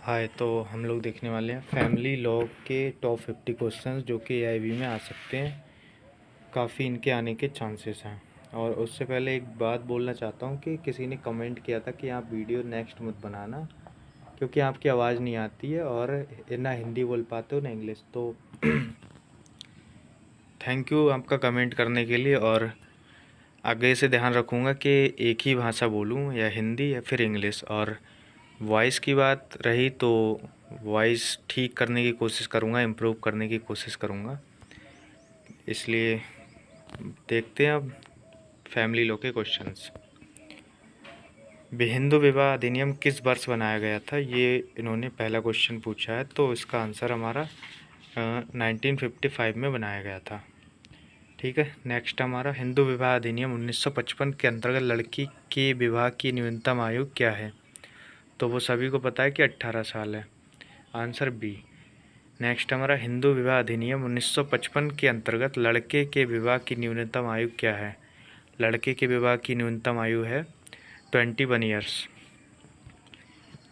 हाय, तो हम लोग देखने वाले हैं फैमिली लॉ के टॉप 50 क्वेश्चंस जो कि एआईबी में आ सकते हैं। काफ़ी इनके आने के चांसेस हैं। और उससे पहले एक बात बोलना चाहता हूँ कि किसी ने कमेंट किया था कि आप वीडियो नेक्स्ट मत बनाना क्योंकि आपकी आवाज़ नहीं आती है और ना हिंदी बोल पाते हो ना इंग्लिश। तो थैंक यू आपका कमेंट करने के लिए, और आगे से ध्यान रखूँगा कि एक ही भाषा बोलूँ, या हिंदी या फिर इंग्लिश। और वॉइस की बात रही तो वॉइस ठीक करने की कोशिश करूँगा, इम्प्रूव करने की कोशिश करूँगा। इसलिए देखते हैं अब फैमिली लॉ के क्वेश्चंस। हिंदू विवाह अधिनियम किस वर्ष बनाया गया था, ये इन्होंने पहला क्वेश्चन पूछा है। तो इसका आंसर हमारा 1955 में बनाया गया था। ठीक है, नेक्स्ट हमारा हिंदू विवाह अधिनियम 1955 के अंतर्गत लड़की के विवाह की न्यूनतम आयु क्या है। तो वो सभी को पता है कि 18 साल है। Answer B. नेक्स्ट हमारा हिंदू विवाह अधिनियम 1955 के अंतर्गत लड़के के विवाह की न्यूनतम आयु क्या है। लड़के के विवाह की न्यूनतम आयु है 21 ईयर्स।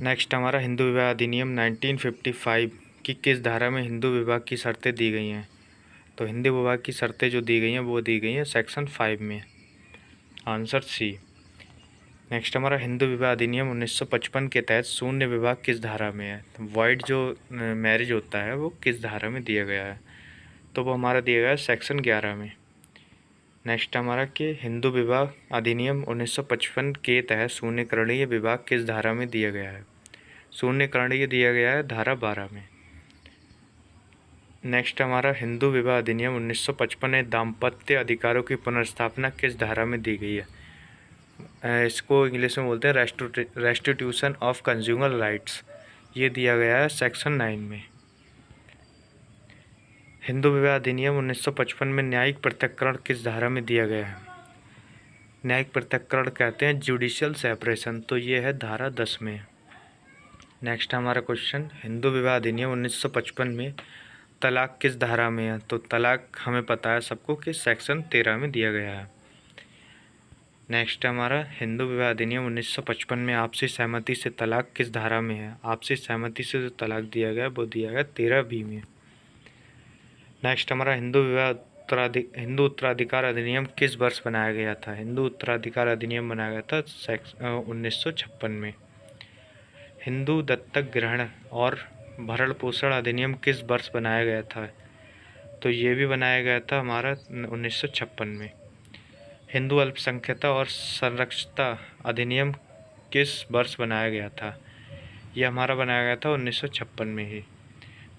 नेक्स्ट हमारा हिंदू विवाह अधिनियम 1955 की किस धारा में हिंदू विवाह की शर्तें दी गई हैं। तो हिंदू विवाह की शर्तें जो दी गई हैं वो दी गई हैं सेक्शन 5 में। Answer C. नेक्स्ट हमारा हिंदू विवाह अधिनियम 1955 के तहत शून्य विवाह किस धारा में है। वाइड जो मैरिज होता है वो किस धारा में दिया गया है। तो वो हमारा दिया गया है सेक्शन 11 में। नेक्स्ट हमारा कि हिंदू विवाह अधिनियम 1955 के तहत शून्यकरणीय विवाह किस धारा में दिया गया है। शून्यकरणीय दिया गया है धारा 12 में। नेक्स्ट हमारा हिंदू विवाह अधिनियम 1955 में दाम्पत्य अधिकारों की पुनर्स्थापना किस धारा में दी गई है। इसको इंग्लिश में बोलते हैं रेस्टिट्यूशन ऑफ कंज्यूमर राइट्स। ये दिया गया है सेक्शन 9 में। हिंदू विवाह अधिनियम 1955 में न्यायिक पृथक्करण किस धारा में दिया गया है। न्यायिक पृथक्करण कहते हैं जुडिशियल सेपरेशन, तो ये है धारा 10 में। नेक्स्ट हमारा क्वेश्चन, हिंदू विवाह अधिनियम 1955 में तलाक किस धारा में है। तो तलाक हमें पता है सबको कि सेक्शन 13 में दिया गया है। नेक्स्ट हमारा हिंदू विवाह अधिनियम 1955 में आपसी सहमति से तलाक किस धारा में है। आपसी सहमति से जो तलाक दिया गया वो दिया गया 13 बी में। नेक्स्ट हमारा हिंदू उत्तराधिकार अधिनियम किस वर्ष बनाया गया था। हिंदू उत्तराधिकार अधिनियम बनाया गया था 1956 में। हिंदू दत्तक ग्रहण और भरण पोषण अधिनियम किस वर्ष बनाया गया था। तो ये भी बनाया गया था हमारा 1956 में। हिंदू अल्पसंख्यकता और संरक्षता अधिनियम किस वर्ष बनाया गया था। यह हमारा बनाया गया था 1956 में ही।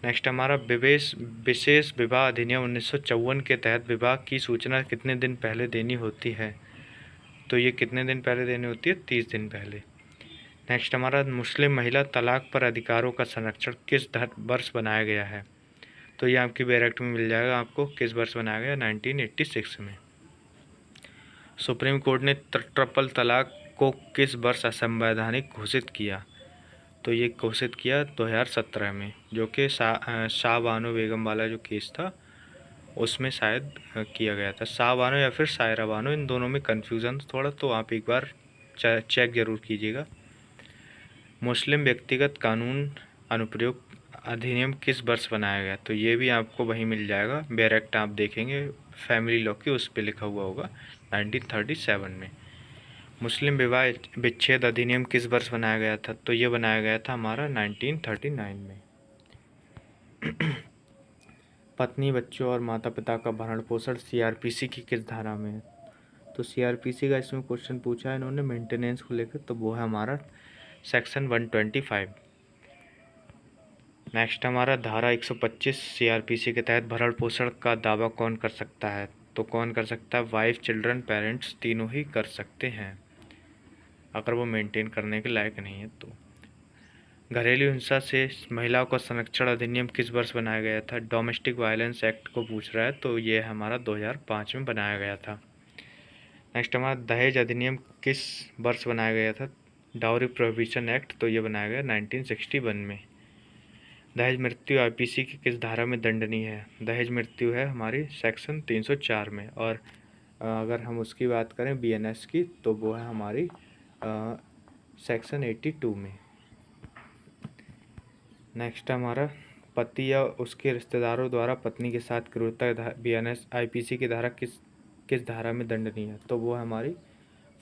नेक्स्ट हमारा विशेष विवाह अधिनियम 1954 के तहत विवाह की सूचना कितने दिन पहले देनी होती है। तो ये कितने दिन पहले देनी होती है, 30 दिन पहले। नेक्स्ट हमारा मुस्लिम महिला तलाक पर अधिकारों का संरक्षण किस वर्ष बनाया गया है। तो ये आपकी बैरेक्ट में मिल जाएगा आपको किस वर्ष बनाया गया, 1986 में। सुप्रीम कोर्ट ने ट्रिपल तलाक को किस वर्ष असंवैधानिक घोषित किया। तो ये घोषित किया 2017 में, जो कि शाह बानो बेगम वाला जो केस था उसमें शायद किया गया था। शाह बानो या फिर सायरा बानो, इन दोनों में कन्फ्यूज़न थोड़ा, तो आप एक बार चेक ज़रूर कीजिएगा। मुस्लिम व्यक्तिगत कानून अनुप्रयोग अधिनियम किस वर्ष बनाया गया। तो ये भी आपको वहीं मिल जाएगा, डायरेक्ट आप देखेंगे फैमिली लॉ की उस पर लिखा हुआ होगा 1937 में। मुस्लिम विवाह विच्छेद अधिनियम किस वर्ष बनाया गया था। तो ये बनाया गया था हमारा 1939 में। पत्नी, बच्चों और माता पिता का भरण पोषण सीआरपीसी की किस धारा में है। तो सीआरपीसी का इसमें क्वेश्चन पूछा है इन्होंने मेंटेनेंस को लेकर, तो वो है हमारा सेक्शन 125। नेक्स्ट हमारा धारा 125 सीआरपीसी के तहत भरण पोषण का दावा कौन कर सकता है। तो कौन कर सकता है, वाइफ, चिल्ड्रन, पेरेंट्स तीनों ही कर सकते हैं अगर वो मेंटेन करने के लायक नहीं है। तो घरेलू हिंसा से महिलाओं का संरक्षण अधिनियम किस वर्ष बनाया गया था। डोमेस्टिक वायलेंस एक्ट को पूछ रहा है, तो ये हमारा 2005 में बनाया गया था। नेक्स्ट हमारा दहेज अधिनियम किस वर्ष बनाया गया था। डाउरी प्रोहिबिशन एक्ट, तो ये बनाया गया 1961 में। दहेज मृत्यु आईपीसी की किस धारा में दंडनीय है। दहेज मृत्यु है हमारी सेक्शन 304 में। और अगर हम उसकी बात करें बीएनएस की, तो वो है हमारी सेक्शन 82 में। नेक्स्ट हमारा पति या उसके रिश्तेदारों द्वारा पत्नी के साथ क्रूरता बीएनएस आईपीसी की धारा किस किस धारा में दंडनीय है? तो वो है हमारी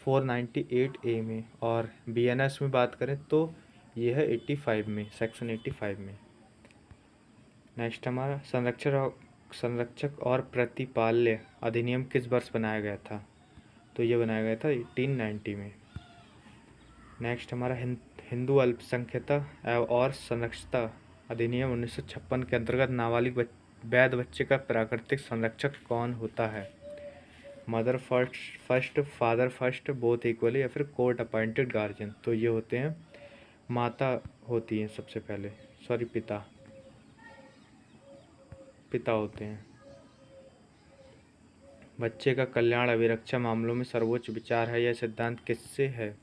498A में। और बीएनएस में बात करें तो ये है 85 में, सेक्शन 85 में। नेक्स्ट हमारा संरक्षक और प्रतिपाल्य अधिनियम किस वर्ष बनाया गया था? तो ये बनाया गया था 1890 में। नेक्स्ट हमारा हिंदू अल्पसंख्यकता और संरक्षता अधिनियम 1956 के अंतर्गत नाबालिग वैध बच्चे का प्राकृतिक संरक्षक कौन होता है? Mother first, father first, both equally, या फिर कोर्ट अपॉइंटेड गार्जियन? तो ये होते हैं माता होती हैं सबसे पहले, सॉरी पिता होते हैं। बच्चे का कल्याण अभिरक्षा मामलों में सर्वोच्च विचार है, यह सिद्धांत किससे है?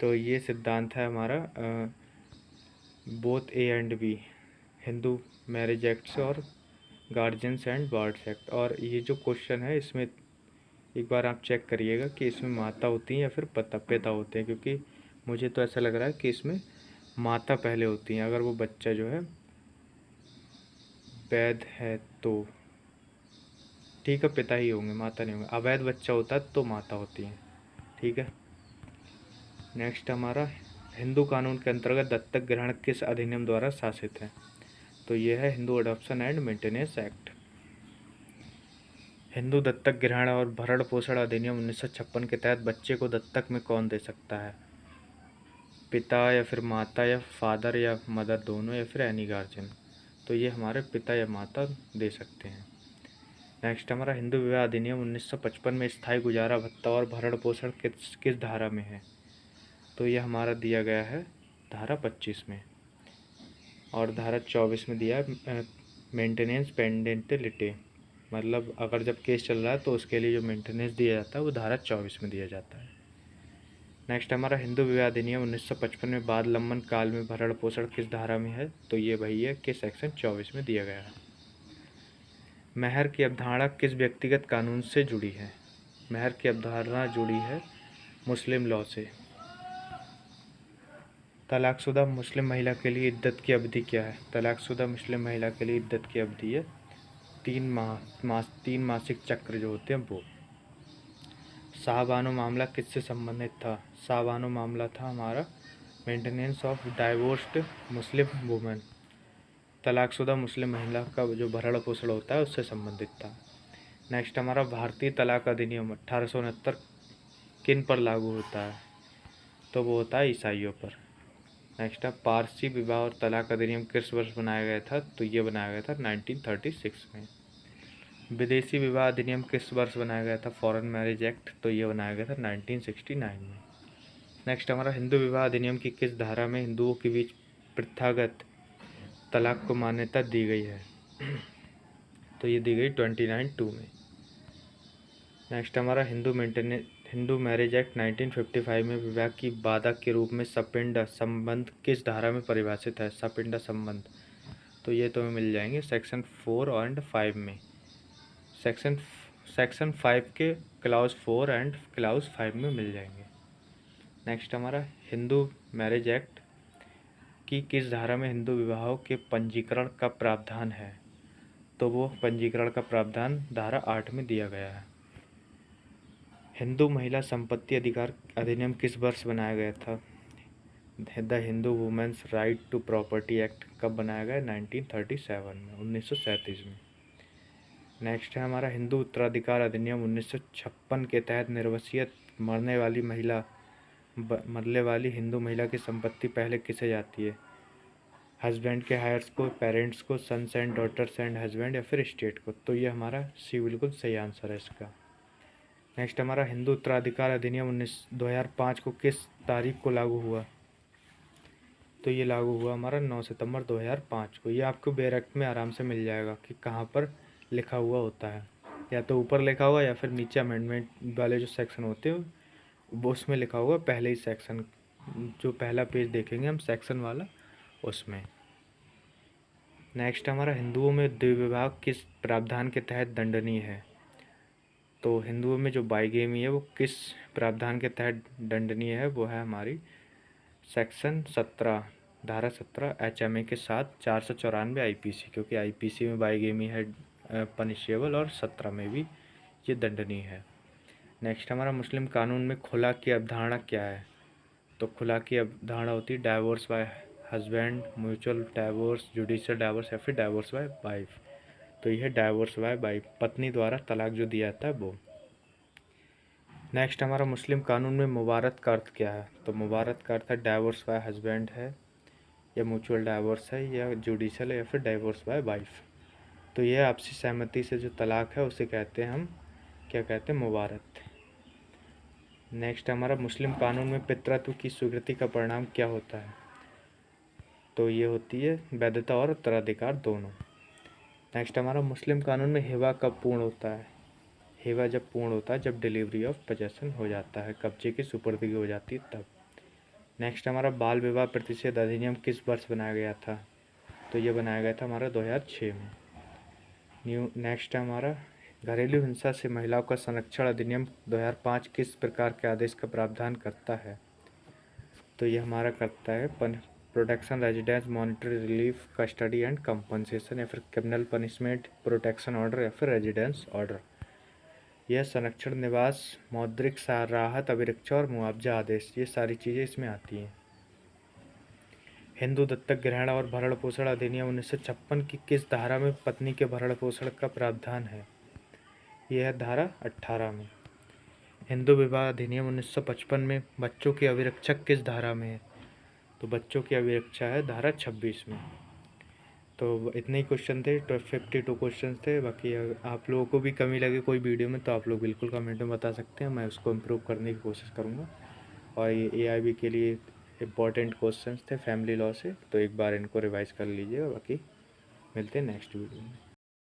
तो ये सिद्धांत है हमारा both A and B, Hindu marriage act से और गार्जियंस एंड वार्ड्स एक्ट। और ये जो क्वेश्चन है इसमें एक बार आप चेक करिएगा कि इसमें माता होती हैं या फिर पिता होते हैं, क्योंकि मुझे तो ऐसा लग रहा है कि इसमें माता पहले होती हैं। अगर वो बच्चा जो है वैध है तो ठीक है, पिता ही होंगे, माता नहीं होंगे। अवैध बच्चा होता है तो माता होती हैं, ठीक है। नेक्स्ट हमारा हिंदू कानून के अंतर्गत दत्तक ग्रहण किस अधिनियम द्वारा शासित है? तो ये है Hindu adoption and maintenance act. Hindu दत्तक ग्रहण और भरण पोषण अधिनियम 1956 के तहत बच्चे को दत्तक में कौन दे सकता है? पिता या फिर माता या फादर या मदर दोनों, या फिर एनी गार्जियन? तो ये हमारे पिता या माता दे सकते हैं। नेक्स्ट हमारा हिंदू विवाह अधिनियम 1955 में स्थायी गुजारा भत्ता और भरण पोषण किस किस धारा में है? तो ये हमारा दिया गया है धारा 25 में। और धारा 24 में दिया है मेंटेनेंस पेंडेंटिलिटी, मतलब अगर जब केस चल रहा है तो उसके लिए जो मेंटेनेंस दिया जाता है वो धारा 24 में दिया जाता है। नेक्स्ट हमारा हिंदू विवाह अधिनियम 1955 में बाद लंबन काल में भरण पोषण किस धारा में है? तो ये वही है कि सेक्शन 24 में दिया गया है। महर की अवधारणा किस व्यक्तिगत कानून से जुड़ी है? महर की अवधारणा जुड़ी है मुस्लिम लॉ से। तलाकशुदा मुस्लिम महिला के लिए इद्दत की अवधि क्या है? तलाकशुदा मुस्लिम महिला के लिए इद्दत की अवधि है 3 मासिक चक्र जो होते हैं वो। शाहबानो मामला किससे संबंधित था? शाहबानो मामला था हमारा maintenance of divorced Muslim women. तलाकशुदा मुस्लिम महिला का जो भरण पोषण होता है उससे संबंधित था। नेक्स्ट हमारा भारतीय तलाक अधिनियम 1869 किन पर लागू होता है? तो वो होता है ईसाइयों पर। नेक्स्ट है पारसी विवाह और तलाक अधिनियम किस वर्ष बनाया गया था? तो ये बनाया गया था 1936 में। विदेशी विवाह अधिनियम किस वर्ष बनाया गया था? Foreign marriage act. तो ये बनाया गया था 1969 में। नेक्स्ट हमारा हिंदू विवाह अधिनियम की किस धारा में हिंदुओं के बीच प्रथागत तलाक को मान्यता दी गई है? तो ये दी गई 29(2) में। नेक्स्ट हमारा हिंदू मैरिज एक्ट 1955 में विवाह की बाधा के रूप में सपिंड संबंध किस धारा में परिभाषित है? सपिंड संबंध। तो ये तुम्हें मिल जाएंगे सेक्शन 4 एंड 5 में। सेक्शन 5 के क्लाउज 4 एंड क्लाउज 5 में मिल जाएंगे। नेक्स्ट हमारा हिंदू मैरिज एक्ट की किस धारा में हिंदू विवाहों के पंजीकरण का प्रावधान है? तो वो पंजीकरण का प्रावधान धारा 8 में दिया गया है। हिंदू महिला संपत्ति अधिकार अधिनियम किस वर्ष बनाया गया था? The Hindu women's right to property act कब बनाया गया? 1937 में, 1937 में। नेक्स्ट है हमारा हिंदू उत्तराधिकार अधिनियम 1956 के तहत निर्वसियत मरने वाली हिंदू महिला की संपत्ति पहले किसे जाती है? हस्बैंड के हायर्स को, पेरेंट्स को, sons and daughters and husband, या फिर स्टेट को? तो ये हमारा सी बिल्कुल सही आंसर है इसका। नेक्स्ट हमारा हिंदू उत्तराधिकार अधिनियम 2005 को किस तारीख को लागू हुआ? तो ये लागू हुआ हमारा 9 सितंबर 2005 को। ये आपको बैरक में आराम से मिल जाएगा कि कहाँ पर लिखा हुआ होता है, या तो ऊपर लिखा हुआ या फिर नीचे अमेंडमेंट वाले जो सेक्शन होते हैं वो उसमें लिखा हुआ पहले ही सेक्शन, जो पहला पेज देखेंगे हम सेक्शन वाला उसमें। नेक्स्ट हमारा हिंदुओं में द्विविवाह किस प्रावधान के तहत दंडनीय है? तो हिंदुओं में जो बाइगेमी है वो किस प्रावधान के तहत दंडनीय है? वो है हमारी सेक्शन 17 धारा 17 HMA के साथ 494 IPC, क्योंकि IPC में बाईगेमी है पनिशेबल और 17 में भी ये दंडनीय है। नेक्स्ट हमारा मुस्लिम कानून में खुला की अवधारणा क्या है? तो खुला की अवधारणा होती है divorce bye husband, mutual divorce, judicial divorce या फिर डाइवोर्स बाय वाइफ। तो यह डाइवोर्स बाय वाइफ, पत्नी द्वारा तलाक जो दिया जाता है वो। नेक्स्ट हमारा मुस्लिम कानून में मुबारत का अर्थ क्या है? तो मुबारत का अर्थ है डाइवोर्स बाय हस्बैंड है या म्यूचुअल डाइवोर्स है या जुडिशियल है या फिर डाइवोर्स बाय वाइफ। तो यह आपसी सहमति से जो तलाक है उसे कहते हैं हम क्या कहते हैं? मुबारत। नेक्स्ट हमारा मुस्लिम कानून में पितृत्व की स्वीकृति का परिणाम क्या होता है? तो ये होती है वैधता और उत्तराधिकार दोनों। नेक्स्ट हमारा मुस्लिम कानून में हिबा कब पूर्ण होता है? हिबा जब पूर्ण होता है जब डिलीवरी ऑफ पोजेसन हो जाता है, कब्जे की सुपुर्दगी हो जाती है तब। नेक्स्ट हमारा बाल विवाह प्रतिषेध अधिनियम किस वर्ष बनाया गया था? तो ये बनाया गया था हमारा 2006 में। नेक्स्ट हमारा घरेलू हिंसा से महिलाओं का संरक्षण अधिनियम 2005 किस प्रकार के आदेश का प्रावधान करता है? तो ये हमारा करता है protection, residence, monetary relief, custody and compensation या फिर क्रिमिनल पनिशमेंट, प्रोटेक्शन ऑर्डर या फिर रेजिडेंस ऑर्डर। यह संरक्षण, निवास, मौद्रिक राहत, अभिरक्षा और मुआवजा आदेश, ये सारी चीज़ें इसमें आती हैं। हिंदू दत्तक ग्रहण और भरण पोषण अधिनियम 1956 की किस धारा में पत्नी के भरण पोषण का प्रावधान है? यह है धारा 18 में। हिंदू विवाह अधिनियम 1955 में बच्चों की अभिरक्षा किस धारा में है? तो बच्चों की अभिरक्षा है धारा 26 में। तो इतने ही क्वेश्चन थे, 52 क्वेश्चन थे। बाकी आप लोगों को भी कमी लगे कोई वीडियो में तो आप लोग बिल्कुल कमेंट में बता सकते हैं, मैं उसको इम्प्रूव करने की कोशिश करूँगा। और ये AIB के लिए इम्पोर्टेंट क्वेश्चंस थे फैमिली लॉ से, तो एक बार इनको रिवाइज कर लीजिएगा। बाकी मिलते हैं नेक्स्ट वीडियो में।